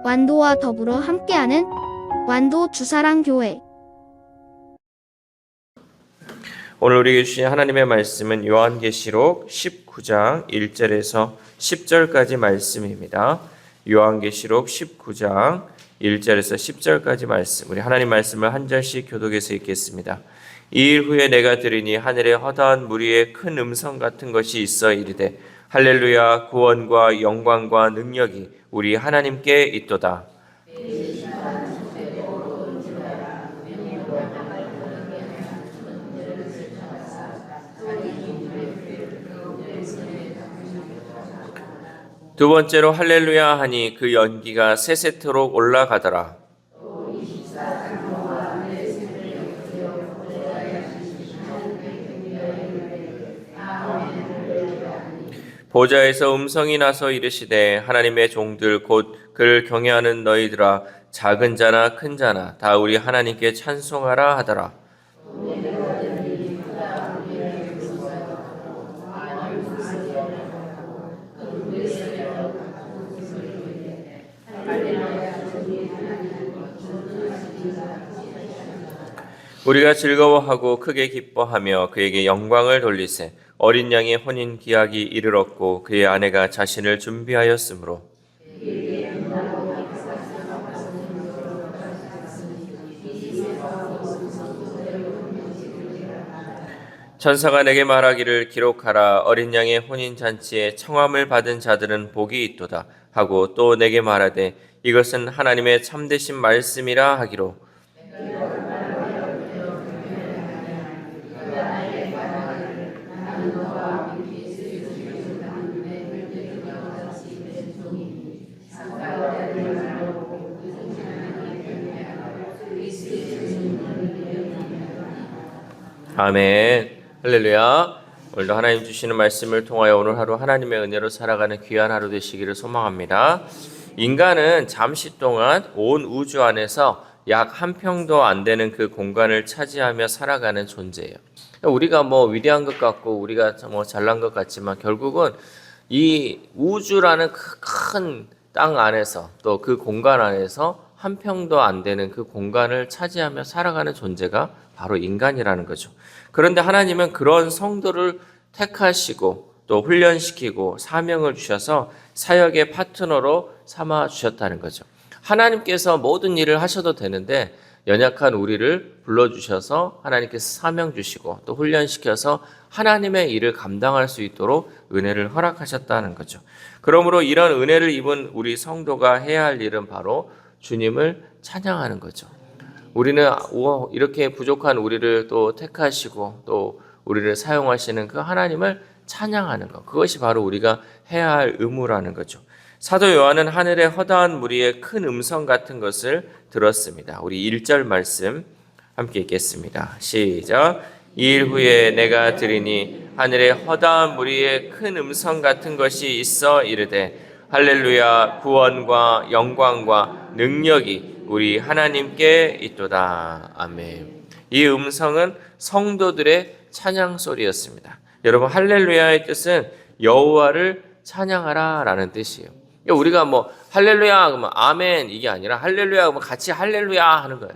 완도와 더불어 함께하는 완도 주사랑교회. 오늘 우리에게 주신 하나님의 말씀은 요한계시록 19장 1절에서 10절까지 말씀입니다. 요한계시록 19장 1절에서 10절까지 말씀. 우리 하나님 말씀을 한 절씩 교독해서 읽겠습니다. 이 일 후에 내가 들으니 하늘에 허다한 무리의 큰 음성 같은 것이 있어 이르되 할렐루야, 구원과 영광과 능력이 우리 하나님께 있도다. 두 번째로 할렐루야 하니 그 연기가 세세토록 올라가더라. 보좌에서 음성이 나서 이르시되 하나님의 종들 곧 그를 경외하는 너희들아, 작은 자나 큰 자나 다 우리 하나님께 찬송하라 하더라. 우리가 즐거워하고 크게 기뻐하며 그에게 영광을 돌리세. 어린 양의 혼인 기약이 이르렀고 그의 아내가 자신을 준비하였으므로. 천사가 내게 말하기를 기록하라. 어린 양의 혼인 잔치에 청함을 받은 자들은 복이 있도다 하고 또 내게 말하되 이것은 하나님의 참되신 말씀이라 하기로. 아멘. 할렐루야. 오늘도 하나님 주시는 말씀을 통하여 오늘 하루 하나님의 은혜로 살아가는 귀한 하루 되시기를 소망합니다. 인간은 잠시 동안 온 우주 안에서 약 한 평도 안 되는 그 공간을 차지하며 살아가는 존재예요. 우리가 위대한 것 같고 우리가 잘난 것 같지만 결국은 이 우주라는 큰 땅 안에서 또 그 공간 안에서 한 평도 안 되는 그 공간을 차지하며 살아가는 존재가 바로 인간이라는 거죠. 그런데 하나님은 그런 성도를 택하시고 또 훈련시키고 사명을 주셔서 사역의 파트너로 삼아 주셨다는 거죠. 하나님께서 모든 일을 하셔도 되는데 연약한 우리를 불러주셔서 하나님께서 사명 주시고 또 훈련시켜서 하나님의 일을 감당할 수 있도록 은혜를 허락하셨다는 거죠. 그러므로 이런 은혜를 입은 우리 성도가 해야 할 일은 바로 주님을 찬양하는 거죠. 우리는 이렇게 부족한 우리를 또 택하시고 또 우리를 사용하시는 그 하나님을 찬양하는 것, 그것이 바로 우리가 해야 할 의무라는 거죠. 사도 요한은 하늘의 허다한 무리의 큰 음성 같은 것을 들었습니다. 우리 1절 말씀 함께 읽겠습니다. 시작. 이 일 후에 내가 들으니 하늘의 허다한 무리의 큰 음성 같은 것이 있어 이르되 할렐루야, 구원과 영광과 능력이 우리 하나님께 있도다. 아멘. 이 음성은 성도들의 찬양 소리였습니다. 여러분, 할렐루야의 뜻은 여호와를 찬양하라 라는 뜻이에요. 우리가 할렐루야 그러면 아멘 이게 아니라 할렐루야 그러면 같이 할렐루야 하는 거예요.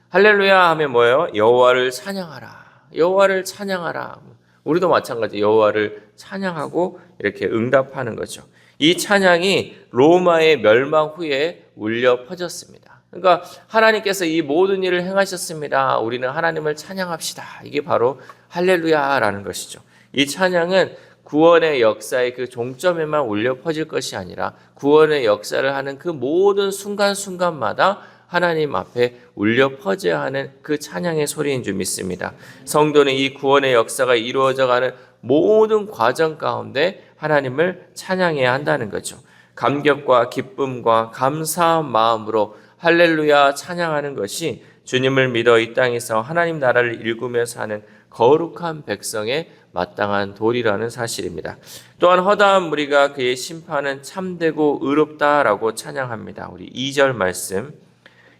할렐루야 하면 뭐예요? 여호와를 찬양하라. 여호와를 찬양하라. 우리도 마찬가지 여호와를 찬양하고 이렇게 응답하는 거죠. 이 찬양이 로마의 멸망 후에 울려 퍼졌습니다. 그러니까 하나님께서 이 모든 일을 행하셨습니다. 우리는 하나님을 찬양합시다. 이게 바로 할렐루야라는 것이죠. 이 찬양은 구원의 역사의 그 종점에만 울려 퍼질 것이 아니라 구원의 역사를 하는 그 모든 순간순간마다 하나님 앞에 울려 퍼져야 하는 그 찬양의 소리인 줄 믿습니다. 성도는 이 구원의 역사가 이루어져가는 모든 과정 가운데 하나님을 찬양해야 한다는 거죠. 감격과 기쁨과 감사한 마음으로 할렐루야 찬양하는 것이 주님을 믿어 이 땅에서 하나님 나라를 일구면서 하는 거룩한 백성의 마땅한 도리라는 사실입니다. 또한 허다한 무리가 그의 심판은 참되고 의롭다라고 찬양합니다. 우리 2절 말씀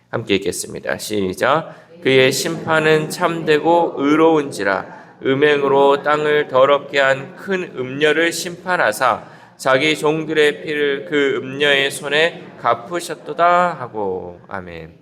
함께 읽겠습니다. 시작. 그의 심판은 참되고 의로운지라 음행으로 땅을 더럽게 한 큰 음녀를 심판하사 자기 종들의 피를 그 음녀의 손에 갚으셨도다 하고. 아멘.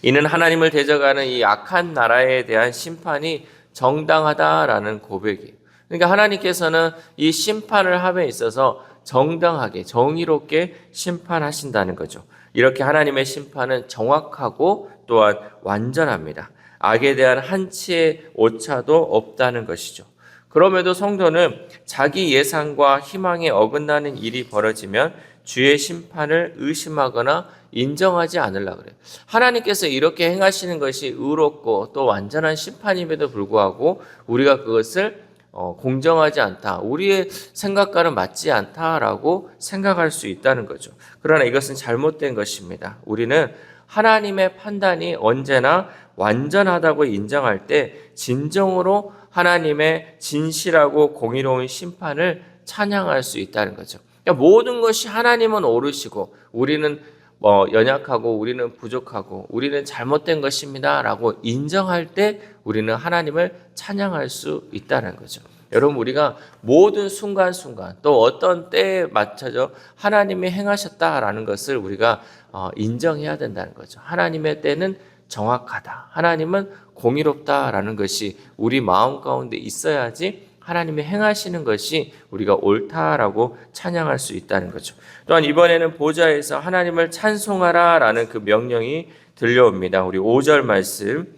이는 하나님을 대적하는 이 악한 나라에 대한 심판이 정당하다라는 고백이에요. 그러니까 하나님께서는 이 심판을 함에 있어서 정당하게 정의롭게 심판하신다는 거죠. 이렇게 하나님의 심판은 정확하고 또한 완전합니다. 악에 대한 한치의 오차도 없다는 것이죠. 그럼에도 성도는 자기 예상과 희망에 어긋나는 일이 벌어지면 주의 심판을 의심하거나 인정하지 않으려고 그래요. 하나님께서 이렇게 행하시는 것이 의롭고 또 완전한 심판임에도 불구하고 우리가 그것을 공정하지 않다, 우리의 생각과는 맞지 않다라고 생각할 수 있다는 거죠. 그러나 이것은 잘못된 것입니다. 우리는 하나님의 판단이 언제나 완전하다고 인정할 때 진정으로 하나님의 진실하고 공의로운 심판을 찬양할 수 있다는 거죠. 그러니까 모든 것이 하나님은 옳으시고 우리는 연약하고 우리는 부족하고 우리는 잘못된 것입니다 라고 인정할 때 우리는 하나님을 찬양할 수 있다는 거죠. 여러분, 우리가 모든 순간순간 또 어떤 때에 맞춰서 하나님이 행하셨다라는 것을 우리가 인정해야 된다는 거죠. 하나님의 때는 정확하다, 하나님은 공의롭다라는 것이 우리 마음 가운데 있어야지 하나님이 행하시는 것이 우리가 옳다라고 찬양할 수 있다는 거죠. 또한 이번에는 보좌에서 하나님을 찬송하라라는 그 명령이 들려옵니다. 우리 5절 말씀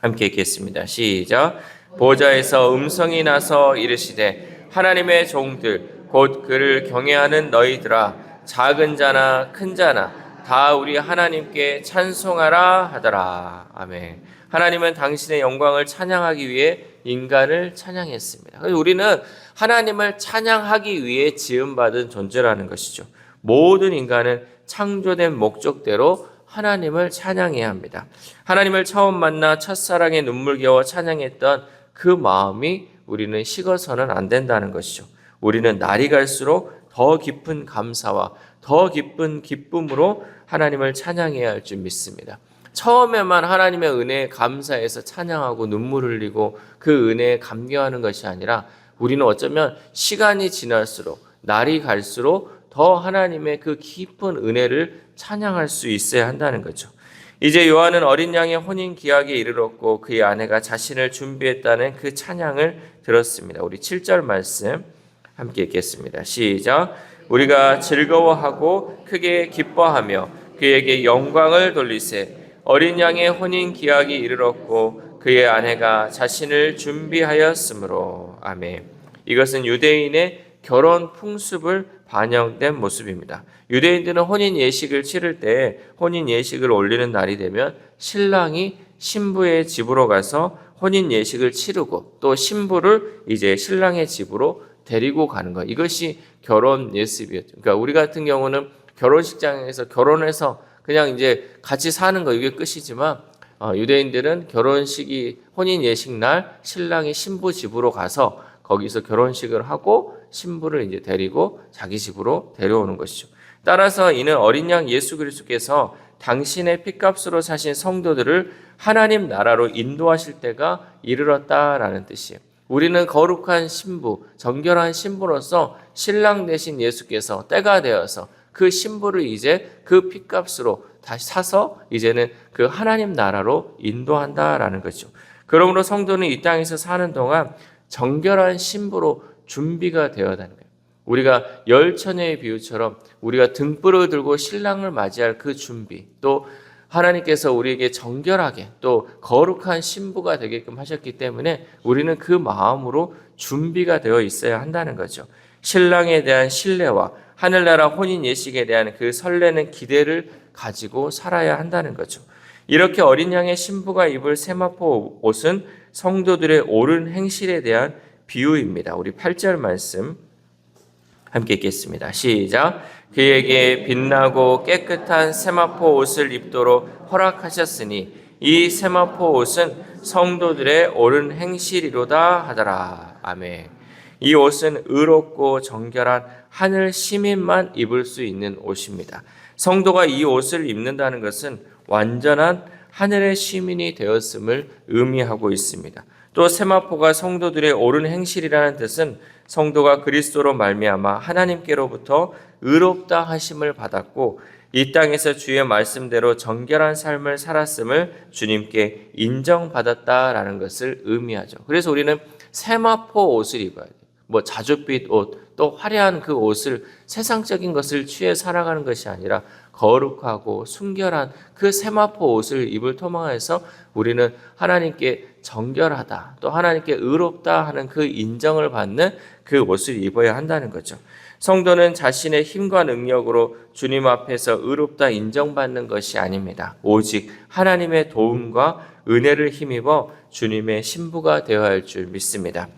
함께 읽겠습니다. 시작. 보좌에서 음성이 나서 이르시되 하나님의 종들 곧 그를 경외하는 너희들아, 작은 자나 큰 자나 다 우리 하나님께 찬송하라 하더라. 아멘. 하나님은 당신의 영광을 찬양하기 위해 인간을 찬양했습니다. 그래서 우리는 하나님을 찬양하기 위해 지음받은 존재라는 것이죠. 모든 인간은 창조된 목적대로 하나님을 찬양해야 합니다. 하나님을 처음 만나 첫사랑의 눈물겨워 찬양했던 그 마음이 우리는 식어서는 안 된다는 것이죠. 우리는 날이 갈수록 더 깊은 감사와 더 깊은 기쁨으로 하나님을 찬양해야 할 줄 믿습니다. 처음에만 하나님의 은혜에 감사해서 찬양하고 눈물 흘리고 그 은혜에 감격하는 것이 아니라 우리는 어쩌면 시간이 지날수록 날이 갈수록 더 하나님의 그 깊은 은혜를 찬양할 수 있어야 한다는 거죠. 이제 요한은 어린 양의 혼인 기약에 이르렀고 그의 아내가 자신을 준비했다는 그 찬양을 들었습니다. 우리 7절 말씀 함께 읽겠습니다. 시작. 우리가 즐거워하고 크게 기뻐하며 그에게 영광을 돌리세. 어린 양의 혼인 기약이 이르렀고 그의 아내가 자신을 준비하였으므로. 아멘. 이것은 유대인의 결혼 풍습을 반영된 모습입니다. 유대인들은 혼인 예식을 치를 때 혼인 예식을 올리는 날이 되면 신랑이 신부의 집으로 가서 혼인 예식을 치르고 또 신부를 이제 신랑의 집으로 데리고 가는 것. 이것이 결혼 예습이었죠. 그러니까 우리 같은 경우는 결혼식장에서 결혼해서 그냥 이제 같이 사는 거, 이게 끝이지만 유대인들은 결혼식이 혼인 예식 날 신랑이 신부 집으로 가서 거기서 결혼식을 하고 신부를 이제 데리고 자기 집으로 데려오는 것이죠. 따라서 이는 어린 양 예수 그리스도께서 당신의 핏값으로 사신 성도들을 하나님 나라로 인도하실 때가 이르렀다라는 뜻이에요. 우리는 거룩한 신부, 정결한 신부로서 신랑 되신 예수께서 때가 되어서 그 신부를 이제 그 핏값으로 다시 사서 이제는 그 하나님 나라로 인도한다라는 거죠. 그러므로 성도는 이 땅에서 사는 동안 정결한 신부로 준비가 되어야 하는 거예요. 우리가 열처녀의 비유처럼 우리가 등불을 들고 신랑을 맞이할 그 준비, 또 하나님께서 우리에게 정결하게 또 거룩한 신부가 되게끔 하셨기 때문에 우리는 그 마음으로 준비가 되어 있어야 한다는 거죠. 신랑에 대한 신뢰와 하늘나라 혼인 예식에 대한 그 설레는 기대를 가지고 살아야 한다는 거죠. 이렇게 어린 양의 신부가 입을 세마포 옷은 성도들의 옳은 행실에 대한 비유입니다. 우리 8절 말씀 함께 읽겠습니다. 시작. 그에게 빛나고 깨끗한 세마포 옷을 입도록 허락하셨으니 이 세마포 옷은 성도들의 옳은 행실이로다 하더라. 아멘. 이 옷은 의롭고 정결한 하늘 시민만 입을 수 있는 옷입니다. 성도가 이 옷을 입는다는 것은 완전한 하늘의 시민이 되었음을 의미하고 있습니다. 또 세마포가 성도들의 옳은 행실이라는 뜻은 성도가 그리스도로 말미암아 하나님께로부터 의롭다 하심을 받았고 이 땅에서 주의 말씀대로 정결한 삶을 살았음을 주님께 인정받았다라는 것을 의미하죠. 그래서 우리는 세마포 옷을 입어야 돼요. 자줏빛 옷, 또 화려한 그 옷을 세상적인 것을 취해 살아가는 것이 아니라 거룩하고 순결한 그 세마포 옷을 입을 토망해서 우리는 하나님께 정결하다, 또 하나님께 의롭다 하는 그 인정을 받는 그 옷을 입어야 한다는 거죠. 성도는 자신의 힘과 능력으로 주님 앞에서 의롭다 인정받는 것이 아닙니다. 오직 하나님의 도움과 은혜를 힘입어 주님의 신부가 되어야 할 줄 믿습니다.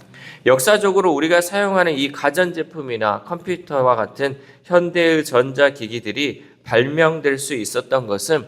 역사적으로 우리가 사용하는 이 가전제품이나 컴퓨터와 같은 현대의 전자기기들이 발명될 수 있었던 것은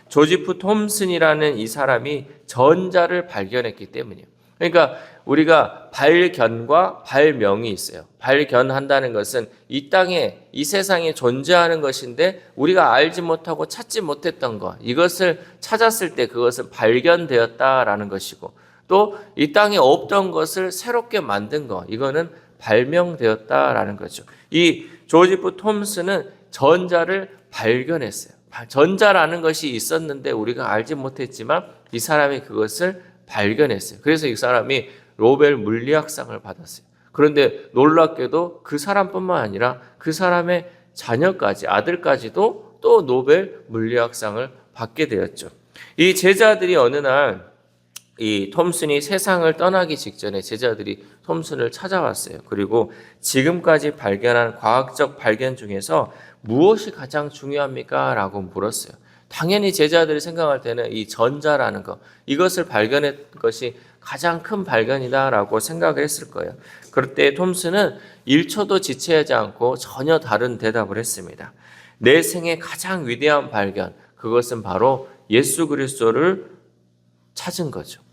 조지프 톰슨이라는 이 사람이 전자를 발견했기 때문이에요. 그러니까 우리가 발견과 발명이 있어요. 발견한다는 것은 이 땅에, 이 세상에 존재하는 것인데 우리가 알지 못하고 찾지 못했던 것, 이것을 찾았을 때 그것은 발견되었다라는 것이고, 또 이 땅에 없던 것을 새롭게 만든 것, 이거는 발명되었다라는 거죠. 이 조지프 톰슨은 전자를 발견했어요. 전자라는 것이 있었는데 우리가 알지 못했지만 이 사람이 그것을 발견했어요. 그래서 이 사람이 노벨 물리학상을 받았어요. 그런데 놀랍게도 그 사람뿐만 아니라 그 사람의 자녀까지, 아들까지도 또 노벨 물리학상을 받게 되었죠. 이 제자들이 어느 날 이 톰슨이 세상을 떠나기 직전에 제자들이 톰슨을 찾아왔어요. 그리고 지금까지 발견한 과학적 발견 중에서 무엇이 가장 중요합니까? 라고 물었어요. 당연히 제자들이 생각할 때는 이 전자라는 것, 이것을 발견한 것이 가장 큰 발견이다라고 생각을 했을 거예요. 그럴 때 톰슨은 1초도 지체하지 않고 전혀 다른 대답을 했습니다. 내 생의 가장 위대한 발견, 그것은 바로 예수 그리스도를 찾은 거죠.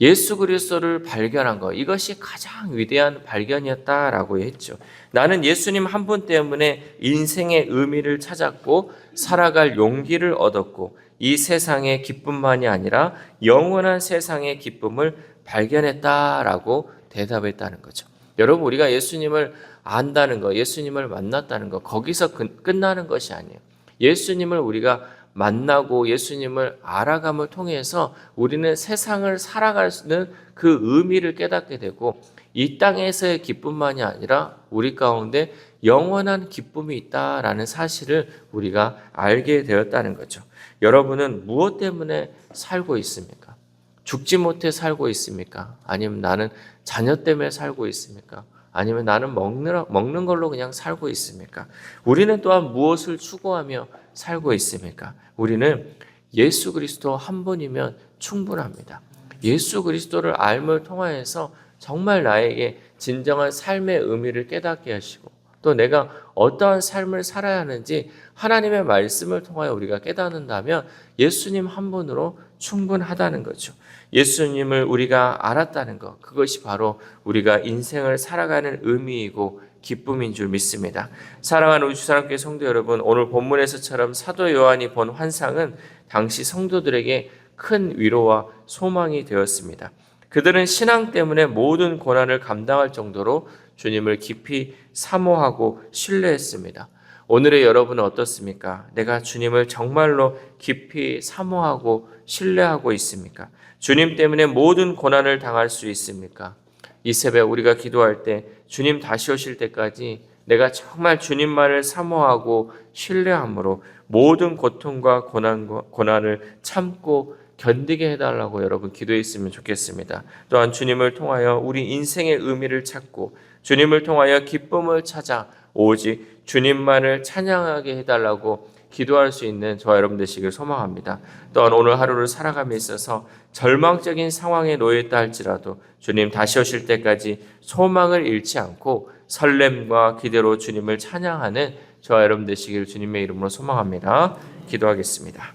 예수 그리스도를 발견한 것, 이것이 가장 위대한 발견이었다라고 했죠. 나는 예수님 한 분 때문에 인생의 의미를 찾았고 살아갈 용기를 얻었고 이 세상의 기쁨만이 아니라 영원한 세상의 기쁨을 발견했다라고 대답했다는 거죠. 여러분, 우리가 예수님을 안다는 것, 예수님을 만났다는 것, 거기서 끝나는 것이 아니에요. 예수님을 우리가 만나고 예수님을 알아감을 통해서 우리는 세상을 살아가는 그 의미를 깨닫게 되고 이 땅에서의 기쁨만이 아니라 우리 가운데 영원한 기쁨이 있다라는 사실을 우리가 알게 되었다는 거죠. 여러분은 무엇 때문에 살고 있습니까? 죽지 못해 살고 있습니까? 아니면 나는 자녀 때문에 살고 있습니까? 아니면 나는 먹는 걸로 그냥 살고 있습니까? 우리는 또한 무엇을 추구하며 살고 있습니까? 우리는 예수 그리스도 한 분이면 충분합니다. 예수 그리스도를 알을 통하여서 정말 나에게 진정한 삶의 의미를 깨닫게 하시고 또 내가 어떠한 삶을 살아야 하는지 하나님의 말씀을 통하여 우리가 깨닫는다면 예수님 한 분으로 충분하다는 거죠. 예수님을 우리가 알았다는 것, 그것이 바로 우리가 인생을 살아가는 의미이고 기쁨인 줄 믿습니다. 사랑하는 우리 주사랑교회 성도 여러분, 오늘 본문에서처럼 사도 요한이 본 환상은 당시 성도들에게 큰 위로와 소망이 되었습니다. 그들은 신앙 때문에 모든 고난을 감당할 정도로 주님을 깊이 사모하고 신뢰했습니다. 오늘의 여러분은 어떻습니까? 내가 주님을 정말로 깊이 사모하고 신뢰하고 있습니까? 주님 때문에 모든 고난을 당할 수 있습니까? 이 새벽 우리가 기도할 때 주님 다시 오실 때까지 내가 정말 주님만을 사모하고 신뢰함으로 모든 고통과 고난을 참고 견디게 해달라고 여러분 기도했으면 좋겠습니다. 또한 주님을 통하여 우리 인생의 의미를 찾고 주님을 통하여 기쁨을 찾아 오직 주님만을 찬양하게 해달라고 기도할 수 있는 저와 여러분 되시길 소망합니다. 또한 오늘 하루를 살아감에 있어서 절망적인 상황에 놓여있다 할지라도 주님 다시 오실 때까지 소망을 잃지 않고 설렘과 기대로 주님을 찬양하는 저와 여러분 되시길 주님의 이름으로 소망합니다. 기도하겠습니다.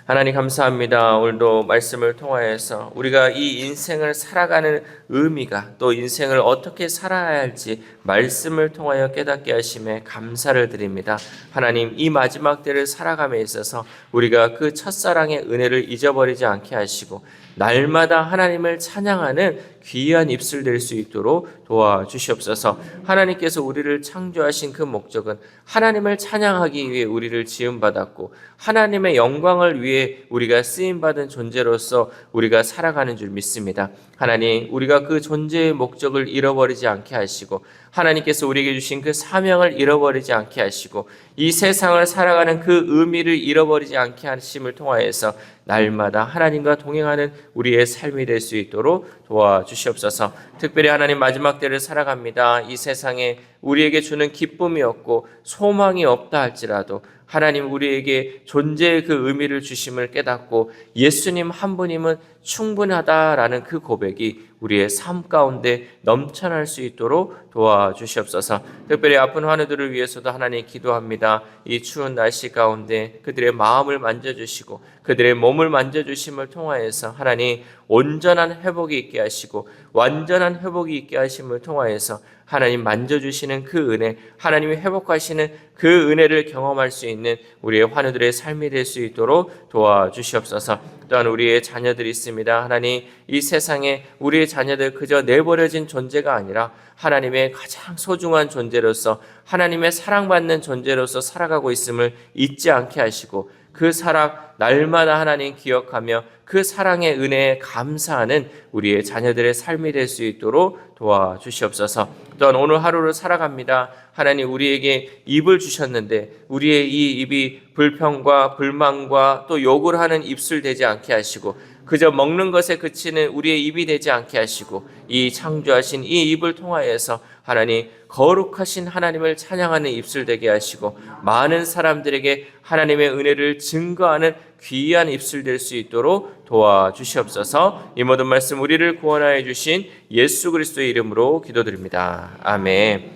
하나님 감사합니다. 오늘도 말씀을 통하여서 우리가 이 인생을 살아가는 의미가 또 인생을 어떻게 살아야 할지 말씀을 통하여 깨닫게 하심에 감사를 드립니다. 하나님 이 마지막 때를 살아감에 있어서 우리가 그 첫사랑의 은혜를 잊어버리지 않게 하시고 날마다 하나님을 찬양하는 귀한 입술 될 수 있도록 도와주시옵소서. 하나님께서 우리를 창조하신 그 목적은 하나님을 찬양하기 위해 우리를 지음받았고 하나님의 영광을 위해 우리가 쓰임받은 존재로서 우리가 살아가는 줄 믿습니다. 하나님 우리가 그 존재의 목적을 잃어버리지 않게 하시고 하나님께서 우리에게 주신 그 사명을 잃어버리지 않게 하시고 이 세상을 살아가는 그 의미를 잃어버리지 않게 하심을 통하여서 날마다 하나님과 동행하는 우리의 삶이 될 수 있도록 도와주시옵소서. 특별히 하나님 마지막 때를 살아갑니다. 이 세상에 우리에게 주는 기쁨이 없고 소망이 없다 할지라도 하나님 우리에게 존재의 그 의미를 주심을 깨닫고 예수님 한 분임은 충분하다라는 그 고백이 우리의 삶 가운데 넘쳐날 수 있도록 도와주시옵소서. 특별히 아픈 환우들을 위해서도 하나님 기도합니다. 이 추운 날씨 가운데 그들의 마음을 만져주시고 그들의 몸을 만져주심을 통하여서 하나님 온전한 회복이 있게 하시고 완전한 회복이 있게 하심을 통하여서 하나님 만져주시는 그 은혜, 하나님이 회복하시는 그 은혜를 경험할 수 있는 우리의 환우들의 삶이 될 수 있도록 도와주시옵소서. 또한 우리의 자녀들이 있습니다. 하나님 이 세상에 우리의 자녀들 그저 내버려진 존재가 아니라 하나님의 가장 소중한 존재로서 하나님의 사랑받는 존재로서 살아가고 있음을 잊지 않게 하시고 그 사랑 날마다 하나님 기억하며 그 사랑의 은혜에 감사하는 우리의 자녀들의 삶이 될 수 있도록 도와주시옵소서. 또한 오늘 하루를 살아갑니다. 하나님 우리에게 입을 주셨는데 우리의 이 입이 불평과 불만과 또 욕을 하는 입술 되지 않게 하시고 그저 먹는 것에 그치는 우리의 입이 되지 않게 하시고 이 창조하신 이 입을 통하여서 하나님 거룩하신 하나님을 찬양하는 입술 되게 하시고 많은 사람들에게 하나님의 은혜를 증거하는 귀한 입술 될 수 있도록 도와주시옵소서. 이 모든 말씀 우리를 구원하여 주신 예수 그리스도의 이름으로 기도드립니다. 아멘.